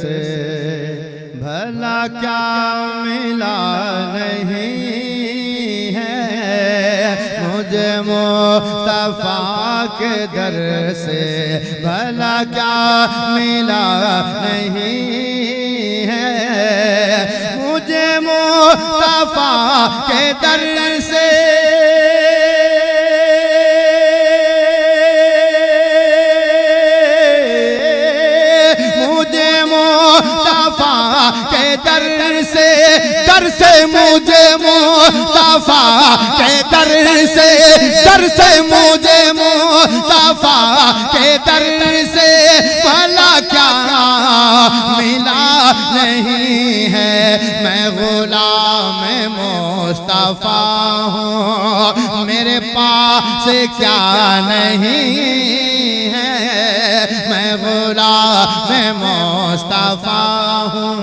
से भला क्या मिला नहीं है मुझे मुस्तफा के दर से भला क्या मिला नहीं है मुझे मुस्तफा के दर से दर से मुझे मुस्तफा के दर से मुझे मुस्तफा के दर से भला क्या मिला नहीं है मैं गुलाम मुस्तफा हूँ मेरे पास क्या नहीं है मैं गुलाम मुस्तफा हूँ।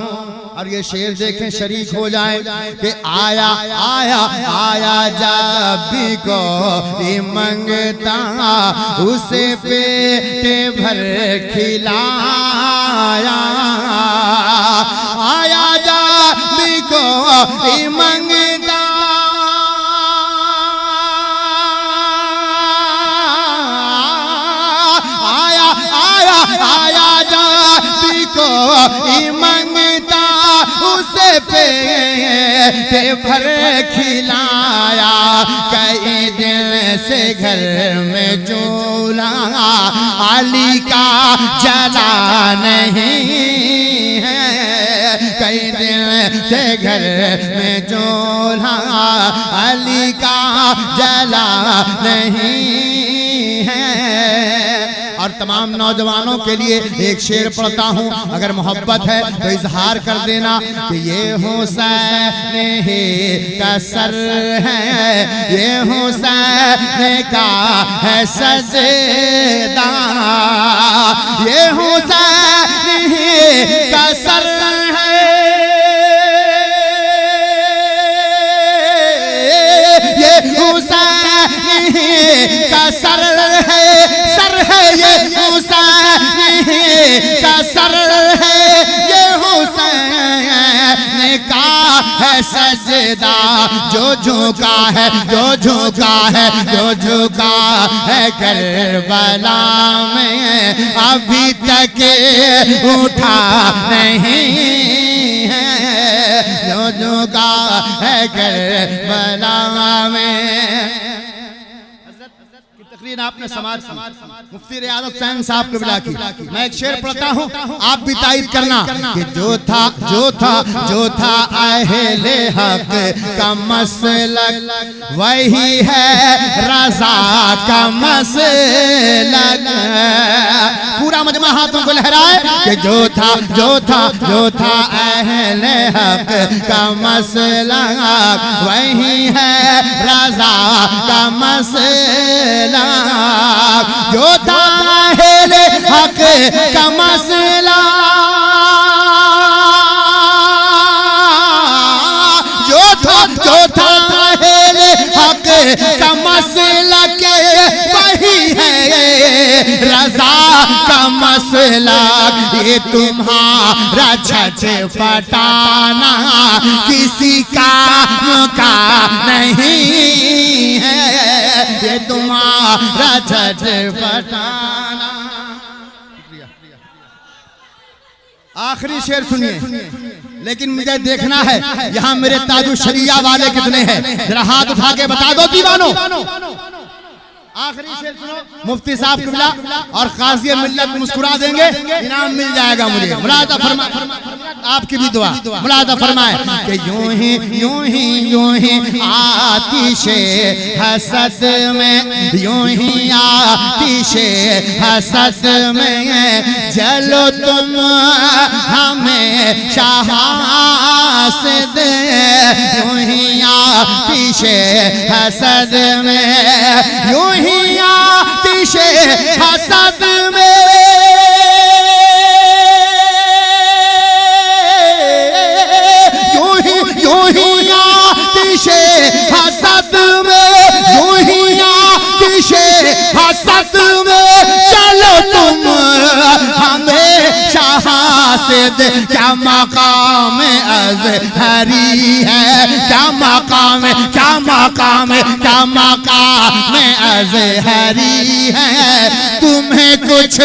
और ये शेर देखें शरीक हो जाए कि आया आया आया जब भी कोई मंगता उसे पेट भर खिलाया आया जब भी कोई मंगता आया आया आया जब भी कोई मंगता उसे पेट भर खिलाया कई दिन से घर में चूल्हा अली का जला नहीं है कई दिन से घर में चूल्हा अली का जला नहीं है। और तमाम नौजवानों के लिए एक शेर पढ़ता हूँ अगर मोहब्बत है तो इजहार कर देना कि ये हुसैन का सर है ये हुसैन का है सजदा ये हुसैन का सर है ये हुसैन का सर है ये हुसैन का सर है ये हुसैन का है सजदा जो झुका है जो झुका है जो झुका है करबला में अभी तक उठा नहीं है जो झुका है करबला में। आपने समाज मुफ्ती रियाज हुसैन साहब को बुला की मैं एक शेर पढ़ता हूँ आप भी तायद करना कि जो था अहले हक का मसलक वही है रज़ा का मसलक पूरा मजमा हाथों को लहराए कि जो था अहले हक का मसलक वही है रज़ा का मसलक जो था अहले हक का मसला जो था अहले हक का मसला के वही है रज़ा का मसला ये तुम्हारा छटपटाना किसी काम का नहीं है ये तुम्हारा छटपटाना। आखिरी शेर सुनिए लेकिन मुझे देखना है यहाँ मेरे ताजु शरिया वाले कितने हैं जरा हाथ उठा के बता दो दीवानों। आखिरी शेर सुनो मुफ्ती साहब किबला और काज़ी मिल्लत मुस्कुरा देंगे इनाम मिल जाएगा मुझे मुलाज़ा फरमाए आपकी भी दुआ मुलाज़ा फरमाए कि यूं ही आतिशे हसद में यूं ही आतिशे हसद में जलो तुम हमें शाहासद यूं ही आतिशे हसद में यूं ही आतिशे हसद में यूं ही आतिशे हसद में यूं ही आतिशे हसद में चलो तुम हमें शाह कासिद क्या मकाम अज़हरी है, क्या मकाम क्या मकाम क्या मकाम अज़हरी है। तुम्हें कुछ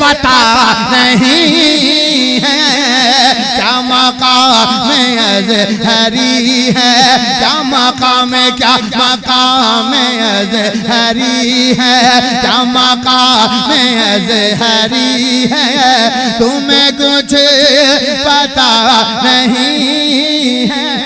पता नहीं है, क्या मकाम अज़हरी है, क्या मकाम अज़हरी है, क्या मकाम अज़हरी है। तुम्हें कुछ पता नहीं है।